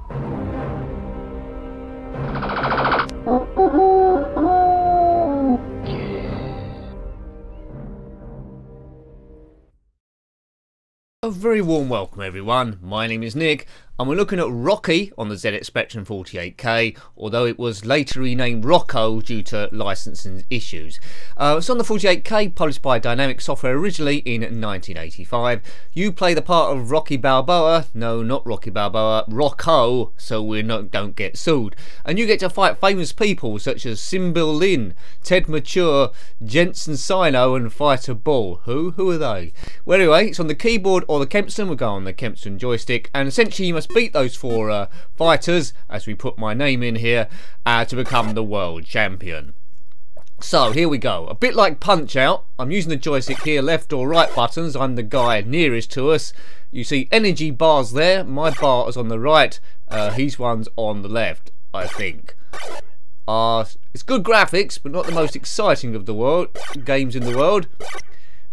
A very warm welcome everyone, my name is Nick and we're looking at Rocky on the ZX Spectrum 48K, although it was later renamed Rocco due to licensing issues. It's on the 48K, published by Dynamic Software originally in 1985. You play the part of Rocky Balboa, no not Rocky Balboa, Rocco, so we don't get sued. And you get to fight famous people such as Sybil Lin, Ted Mature, Jensen Sino and Fighter Bull. Who are they? Well anyway, it's on the keyboard or the Kempston. We'll go on the Kempston joystick and essentially you must beat those four fighters, as we put my name in here, to become the world champion. So here we go, a bit like Punch Out. I'm using the joystick here, left or right buttons. I'm the guy nearest to us. You see energy bars there, my bar is on the right, his one's on the left, I think. It's good graphics but not the most exciting of the games in the world.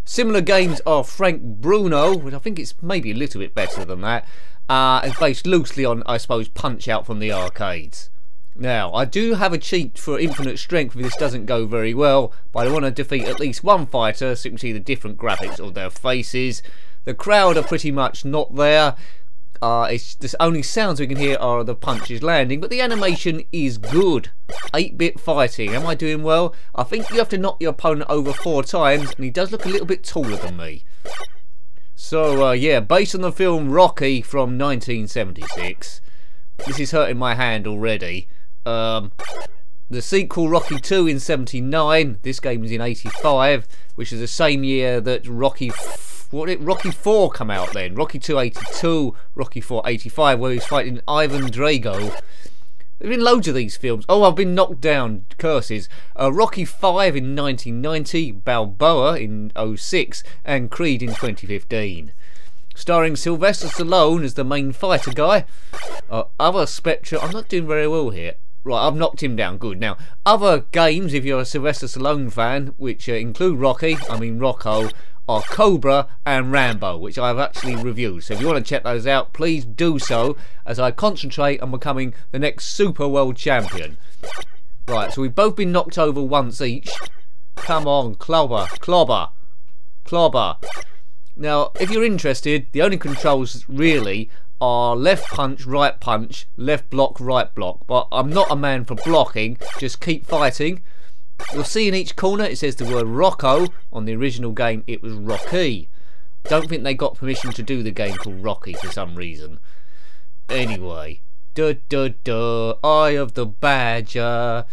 Similar games are Frank Bruno, which I think it's maybe a little bit better than that. It's based loosely on, I suppose, Punch Out from the arcades. Now, I do have a cheat for infinite strength if this doesn't go very well, but I want to defeat at least one fighter so you can see the different graphics of their faces. The crowd are pretty much not there. The only sounds we can hear are the punches landing, but the animation is good. 8-bit fighting. Am I doing well? I think you have to knock your opponent over 4 times, and he does look a little bit taller than me. So, yeah, based on the film Rocky from 1976. This is hurting my hand already. The sequel Rocky 2 in 79. This game is in 85, which is the same year that Rocky 4 come out then. Rocky 2 82, Rocky 4 85, where he's fighting Ivan Drago. There's been loads of these films. Oh, I've been knocked down, curses. Rocky 5 in 1990, Balboa in 06, and Creed in 2015. Starring Sylvester Stallone as the main fighter guy. Other Spectrum, I'm not doing very well here. Right, I've knocked him down, good. Now, other games, if you're a Sylvester Stallone fan, which include Rocco, are Cobra and Rambo, which I've actually reviewed. So if you want to check those out, please do so, as I concentrate on becoming the next Super World Champion. Right, so we've both been knocked over once each. Come on, clobber. Now, if you're interested, the only controls really are left punch, left block, right block. But I'm not a man for blocking, just keep fighting. You'll see in each corner it says the word Rocco. On the original game it was Rocky. Don't think they got permission to do the game called Rocky for some reason. Anyway, Eye of the Badger.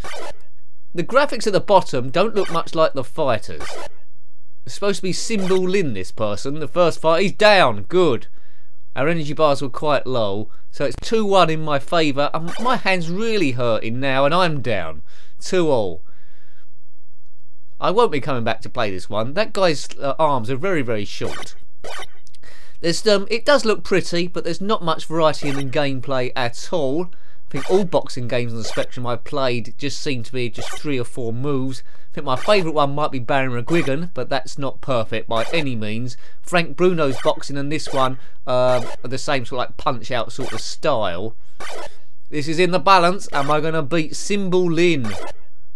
The graphics at the bottom don't look much like the fighters. It's supposed to be Sybil Lin, this person. The first fight, he's down, good. Our energy bars were quite low, so it's 2-1 in my favour. My hand's really hurting now and I'm down. 2-all. I won't be coming back to play this one. That guy's arms are very, very short. There's it does look pretty, but there's not much variety in the gameplay at all. I think all boxing games on the Spectrum I've played just seem to be just 3 or 4 moves. I think my favourite one might be Barry McGuigan, but that's not perfect by any means. Frank Bruno's boxing and this one are the same sort of like Punch Out sort of style. This is in the balance. Am I going to beat Sybil Lin?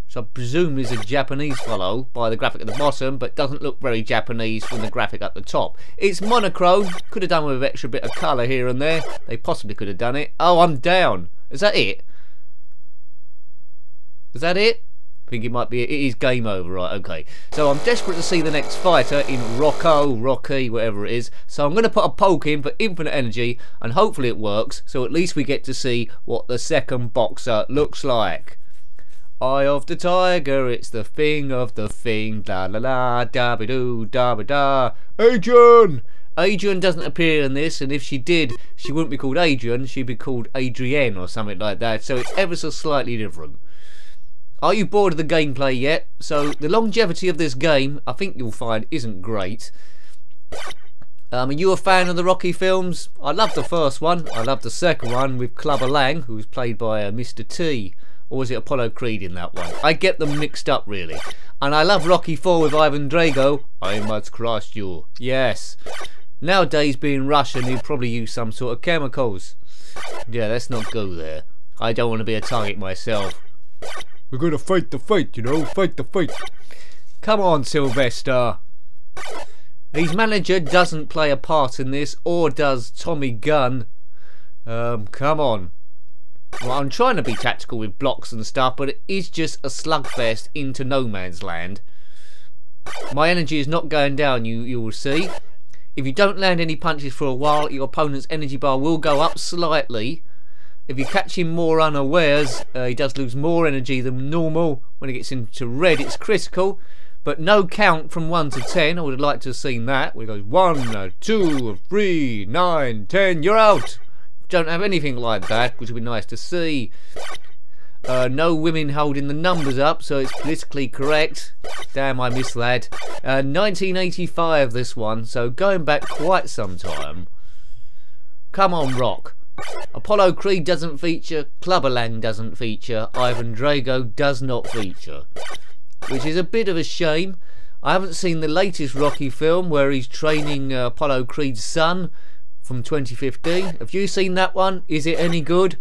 So I presume is a Japanese fellow by the graphic at the bottom, but doesn't look very Japanese from the graphic at the top. It's monochrome. Could have done with an extra bit of colour here and there. They possibly could have done it. Oh, I'm down. Is that it? Is that it? I think it might be. It is game over, right? Okay. So I'm desperate to see the next fighter in Rocco, Rocky, whatever it is. So I'm going to put a poke in for infinite energy, and hopefully it works. So at least we get to see what the second boxer looks like. Eye of the tiger, it's the thing of the thing, la la la, da ba doo, da ba da. Adrian! Adrian doesn't appear in this, and if she did, she wouldn't be called Adrian, she'd be called Adrienne or something like that, so it's ever so slightly different. Are you bored of the gameplay yet? So, the longevity of this game, I think you'll find, isn't great. Are you a fan of the Rocky films? I love the first one, I love the second one with Clubber Lang, who was played by Mr. T. Or was it Apollo Creed in that one? I get them mixed up really. And I love Rocky 4 with Ivan Drago. I must crush you. Yes. Nowadays, being Russian, he'd probably use some sort of chemicals. Yeah, let's not go there. I don't want to be a target myself. We're gonna fight the fight, you know, fight the fight. Come on, Sylvester. His manager doesn't play a part in this, or does Tommy Gunn. Come on. Well, I'm trying to be tactical with blocks and stuff, but it is just a slugfest into no man's land. My energy is not going down, you will see. If you don't land any punches for a while, your opponent's energy bar will go up slightly. If you catch him more unawares, he does lose more energy than normal. When he gets into red, it's critical. But no count from 1 to 10. I would have liked to have seen that. We go 1, 2, 3, 9, 10. You're out. Don't have anything like that, which would be nice to see. No women holding the numbers up, so it's politically correct. Damn, I missed that. 1985, this one, so going back quite some time. Come on, Rock. Apollo Creed doesn't feature, Clubberlang doesn't feature, Ivan Drago does not feature, which is a bit of a shame. I haven't seen the latest Rocky film where he's training Apollo Creed's son from 2015. Have you seen that one? Is it any good?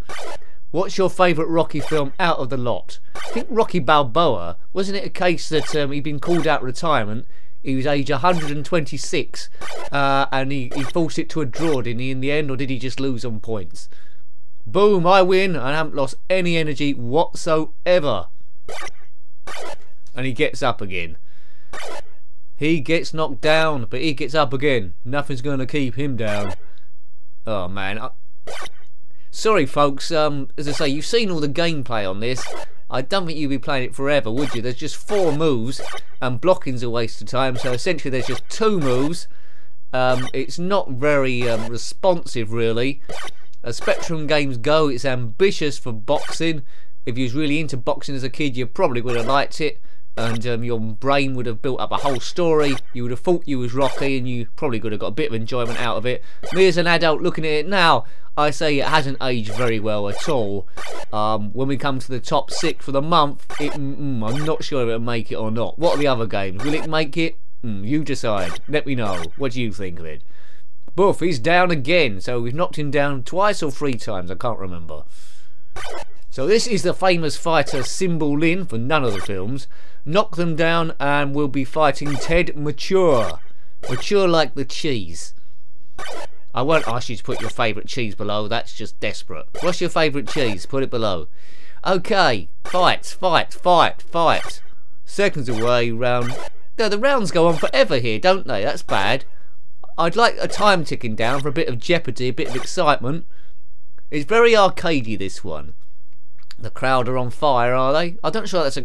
What's your favourite Rocky film out of the lot? I think Rocky Balboa, wasn't it a case that he'd been called out of retirement, he was age 126, and he forced it to a draw, didn't he, in the end, or did he just lose on points? Boom, I win, I haven't lost any energy whatsoever. And he gets up again. He gets knocked down, but he gets up again. Nothing's going to keep him down. Oh, man. Sorry, folks. As I say, you've seen all the gameplay on this. I don't think you'd be playing it forever, would you? There's just 4 moves, and blocking's a waste of time. So essentially, there's just 2 moves. It's not very responsive, really. As Spectrum games go, it's ambitious for boxing. If you was really into boxing as a kid, you probably would have liked it. And your brain would have built up a whole story. You would have thought you was Rocky, and you probably could have got a bit of enjoyment out of it. Me as an adult looking at it now, I say it hasn't aged very well at all. When we come to the top 6 for the month, I'm not sure if it'll make it or not. What are the other games? Will it make it? You decide. Let me know. What do you think of it? Boof, he's down again. So we've knocked him down twice or 3 times. I can't remember. So this is the famous fighter Symbol Lin for none of the films. Knock them down and we'll be fighting Ted Mature. Mature like the cheese. I won't ask you to put your favourite cheese below, that's just desperate. What's your favourite cheese? Put it below. Okay, fight, fight, fight, fight. Seconds away, round. No, the rounds go on forever here, don't they? That's bad. I'd like a time ticking down for a bit of jeopardy, a bit of excitement. It's very arcadey, this one. The crowd are on fire, are they? I'm not sure that's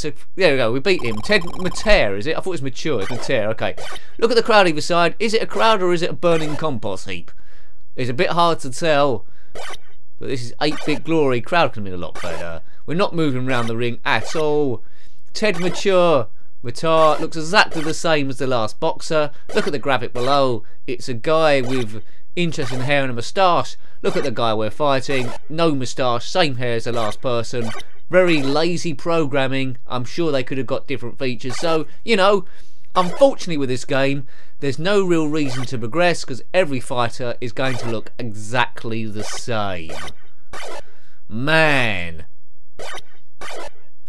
a. There we go. We beat him. Ted Mature, is it? I thought it was Mature. It's Mature. Okay. Look at the crowd either side. Is it a crowd or is it a burning compost heap? It's a bit hard to tell. But this is 8-bit glory. Crowd can be a lot better. We're not moving around the ring at all. Ted Mature looks exactly the same as the last boxer. Look at the graphic below. It's a guy with interesting hair and a moustache. Look at the guy we're fighting. No moustache, same hair as the last person. Very lazy programming. I'm sure they could have got different features. So, you know, unfortunately with this game, there's no real reason to progress because every fighter is going to look exactly the same. Man.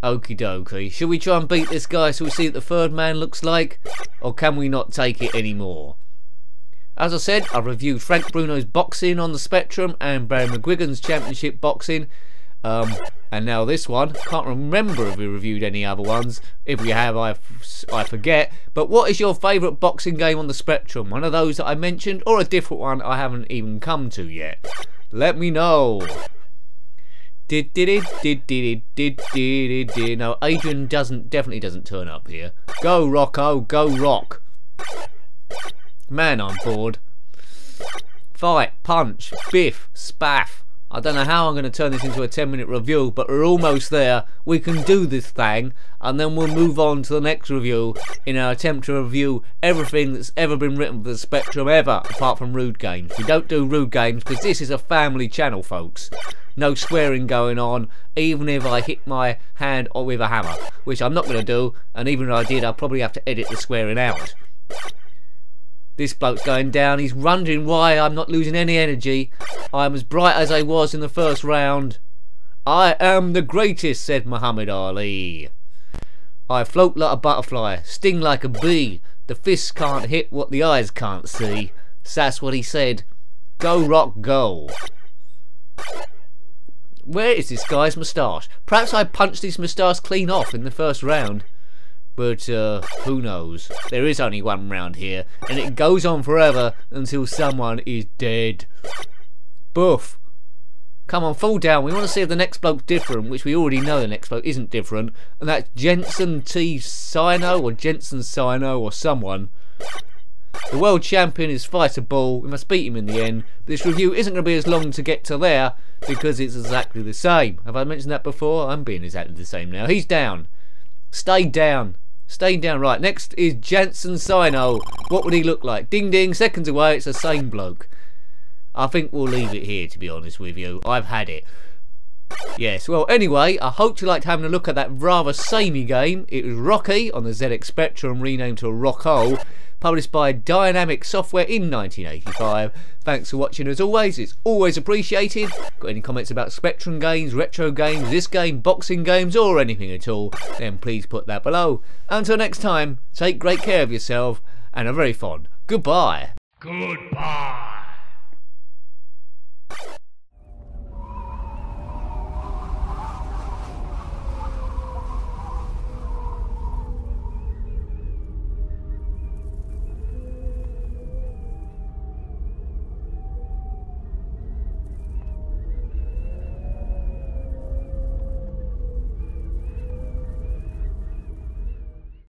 Okie dokie. Should we try and beat this guy so we see what the third man looks like? Or can we not take it anymore? As I said, I've reviewed Frank Bruno's boxing on the Spectrum and Barry McGuigan's championship boxing. And now this one. Can't remember if we reviewed any other ones. If we have, I forget. But what is your favourite boxing game on the Spectrum? One of those that I mentioned or a different one I haven't even come to yet? Let me know. No, Adrian definitely doesn't turn up here. Go Rocco, go Rock. Man, I'm bored. Fight, punch, biff, spaff. I don't know how I'm going to turn this into a 10-minute review, but we're almost there. We can do this thing, and then we'll move on to the next review in our attempt to review everything that's ever been written for the Spectrum ever, apart from rude games. We don't do rude games because this is a family channel, folks. No swearing going on, even if I hit my hand with a hammer, which I'm not going to do, and even if I did, I'll probably have to edit the swearing out. This bloke's going down. He's wondering why I'm not losing any energy. I'm as bright as I was in the first round. I am the greatest, said Muhammad Ali. I float like a butterfly, sting like a bee. The fists can't hit what the eyes can't see. So that's what he said. Go, Rock, go. Where is this guy's moustache? Perhaps I punched his moustache clean off in the first round. But who knows? There is only one round here, and it goes on forever until someone is dead. Boof. Come on, fall down. We want to see if the next bloke's different, which we already know the next bloke isn't different. And that's Jensen T. Sino or Jensen Sino or someone. The world champion is Fighter Ball. We must beat him in the end. This review isn't going to be as long to get to there because it's exactly the same. Have I mentioned that before? I'm being exactly the same now. He's down. Stay down. Stay down. Right, next is Jensen Sino. What would he look like? Ding ding, seconds away. It's the same bloke. I think we'll leave it here, to be honest with you. I've had it. Yes, well, anyway, I hope you liked having a look at that rather samey game. It was Rocky on the ZX Spectrum, renamed to Rocco, published by Dynamic Software in 1985. Thanks for watching as always. It's always appreciated. Got any comments about Spectrum games, retro games, this game, boxing games, or anything at all, then please put that below. Until next time, take great care of yourself, and a very fond goodbye. Goodbye.